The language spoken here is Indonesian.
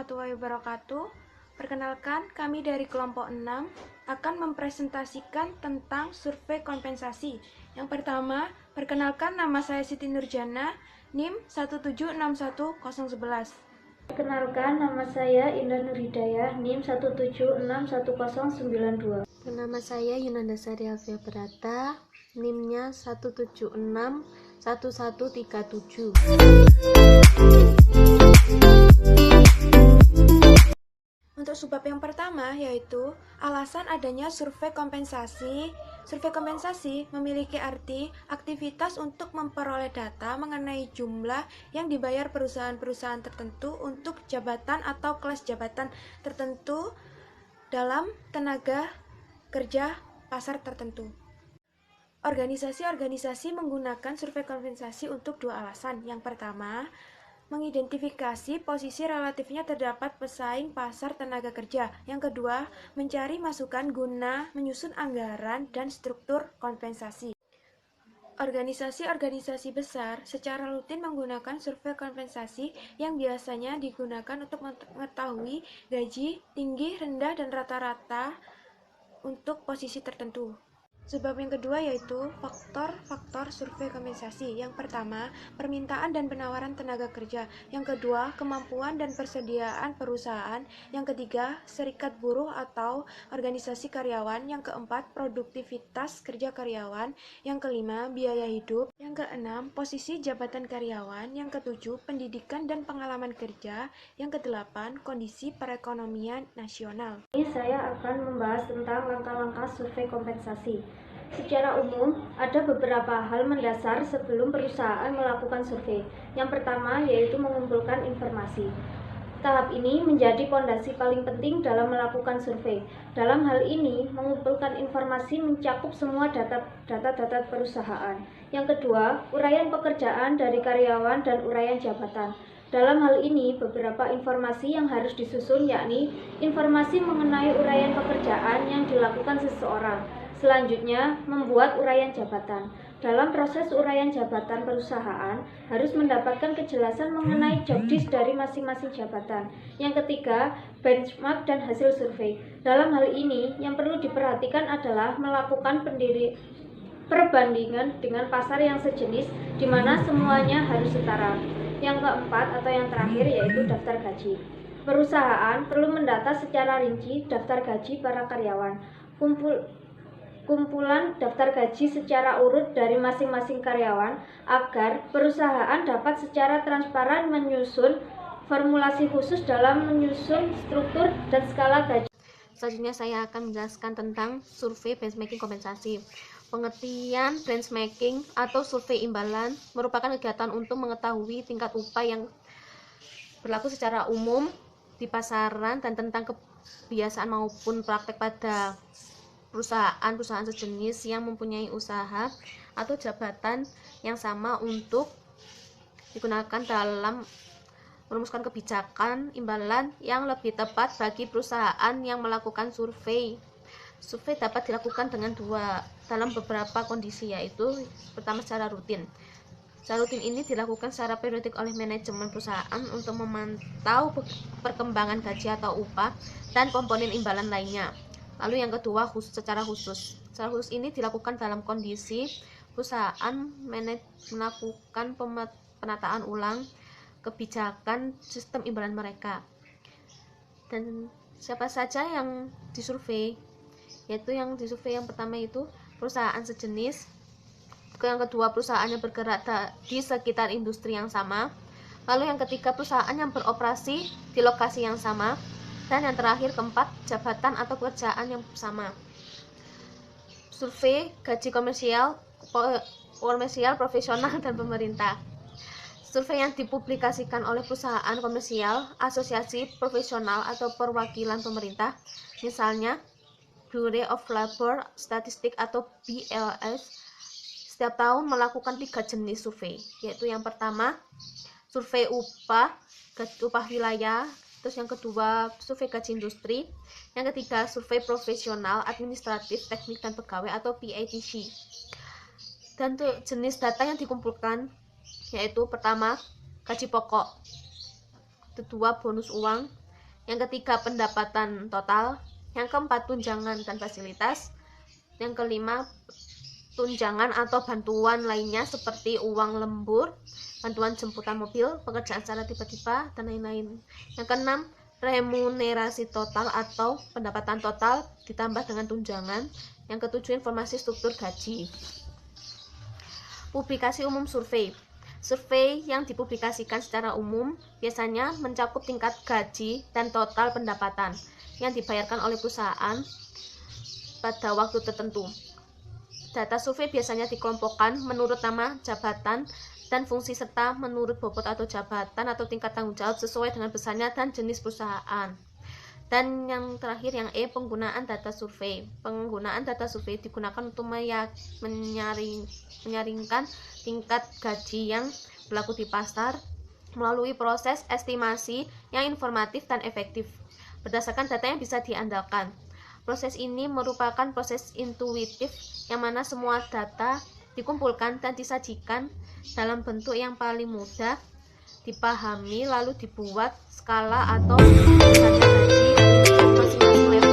warahmatullahi wabarakatuh. Perkenalkan, kami dari kelompok 6 akan mempresentasikan tentang survei kompensasi. Yang pertama, perkenalkan, nama saya Siti Nurjana, NIM 1761011. Perkenalkan, nama saya Indah Nurhidayah, NIM 1761092. Nama saya Yunanda Sari Alfia Berata, NIM-nya 1761137. Untuk subbab yang pertama yaitu alasan adanya survei kompensasi. Survei kompensasi memiliki arti aktivitas untuk memperoleh data mengenai jumlah yang dibayar perusahaan-perusahaan tertentu untuk jabatan atau kelas jabatan tertentu dalam tenaga kerja pasar tertentu. Organisasi-organisasi menggunakan survei kompensasi untuk dua alasan. Yang pertama, mengidentifikasi posisi relatifnya terdapat pesaing pasar tenaga kerja. Yang kedua, mencari masukan guna menyusun anggaran dan struktur kompensasi. Organisasi-organisasi besar secara rutin menggunakan survei kompensasi yang biasanya digunakan untuk mengetahui gaji, tinggi, rendah, dan rata-rata untuk posisi tertentu. Sebab yang kedua yaitu faktor-faktor survei kompensasi. Yang pertama, permintaan dan penawaran tenaga kerja. Yang kedua, kemampuan dan persediaan perusahaan. Yang ketiga, serikat buruh atau organisasi karyawan. Yang keempat, produktivitas kerja karyawan. Yang kelima, biaya hidup. Yang keenam, posisi jabatan karyawan. Yang ketujuh, pendidikan dan pengalaman kerja. Yang kedelapan, kondisi perekonomian nasional. Ini saya akan membahas tentang langkah-langkah survei kompensasi. Secara umum, ada beberapa hal mendasar sebelum perusahaan melakukan survei. Yang pertama yaitu mengumpulkan informasi. Tahap ini menjadi fondasi paling penting dalam melakukan survei. Dalam hal ini, mengumpulkan informasi mencakup semua data perusahaan. Yang kedua, uraian pekerjaan dari karyawan dan uraian jabatan. Dalam hal ini, beberapa informasi yang harus disusun yakni informasi mengenai uraian pekerjaan yang dilakukan seseorang. Selanjutnya, membuat uraian jabatan. Dalam proses uraian jabatan perusahaan, harus mendapatkan kejelasan mengenai job desk dari masing-masing jabatan. Yang ketiga, benchmark dan hasil survei. Dalam hal ini, yang perlu diperhatikan adalah melakukan perbandingan dengan pasar yang sejenis, di mana semuanya harus setara. Yang keempat atau yang terakhir yaitu daftar gaji. Perusahaan perlu mendata secara rinci daftar gaji para karyawan. Kumpulan daftar gaji secara urut dari masing-masing karyawan agar perusahaan dapat secara transparan menyusun formulasi khusus dalam menyusun struktur dan skala gaji. Selanjutnya saya akan menjelaskan tentang survei benchmarking kompensasi. Pengertian benchmarking atau survei imbalan merupakan kegiatan untuk mengetahui tingkat upah yang berlaku secara umum di pasaran dan tentang kebiasaan maupun praktek pada perusahaan-perusahaan sejenis yang mempunyai usaha atau jabatan yang sama untuk digunakan dalam merumuskan kebijakan imbalan yang lebih tepat bagi perusahaan yang melakukan survei. Survei dapat dilakukan dalam beberapa kondisi, yaitu pertama secara rutin. Secara rutin ini dilakukan secara periodik oleh manajemen perusahaan untuk memantau perkembangan gaji atau upah dan komponen imbalan lainnya. Lalu yang kedua, secara khusus. Secara khusus ini dilakukan dalam kondisi perusahaan melakukan penataan ulang kebijakan sistem imbalan mereka. Dan siapa saja yang disurvei? Yaitu yang disurvei yang pertama itu perusahaan sejenis, yang kedua perusahaan yang bergerak di sekitar industri yang sama, lalu yang ketiga perusahaan yang beroperasi di lokasi yang sama, dan yang terakhir keempat jabatan atau pekerjaan yang sama. Survei gaji komersial, profesional, dan pemerintah. Survei yang dipublikasikan oleh perusahaan komersial, asosiasi profesional, atau perwakilan pemerintah, misalnya Bureau of Labor Statistics atau BLS, setiap tahun melakukan 3 jenis survei, yaitu yang pertama survei upah wilayah, terus yang kedua survei gaji industri, yang ketiga survei profesional, administratif, teknik, dan pegawai atau PATC. Dan untuk jenis data yang dikumpulkan yaitu pertama gaji pokok, kedua bonus uang, Yang ketiga, pendapatan total. Yang keempat, tunjangan dan fasilitas. Yang kelima, tunjangan atau bantuan lainnya seperti uang lembur, bantuan jemputan mobil, pekerjaan secara tiba-tiba, dan lain-lain. Yang keenam, remunerasi total atau pendapatan total ditambah dengan tunjangan. Yang ketujuh, informasi struktur gaji. Publikasi umum survei. Survei yang dipublikasikan secara umum biasanya mencakup tingkat gaji dan total pendapatan yang dibayarkan oleh perusahaan pada waktu tertentu. Data survei biasanya dikelompokkan menurut nama, jabatan, dan fungsi serta menurut bobot atau jabatan atau tingkat tanggung jawab sesuai dengan besarnya dan jenis perusahaan. Dan yang terakhir, yang E, penggunaan data survei. Penggunaan data survei digunakan untuk menyaringkan tingkat gaji yang berlaku di pasar melalui proses estimasi yang informatif dan efektif berdasarkan data yang bisa diandalkan. Proses ini merupakan proses intuitif yang mana semua data dikumpulkan dan disajikan dalam bentuk yang paling mudah dipahami, lalu dibuat skala atau besarnya gaji masing-masing level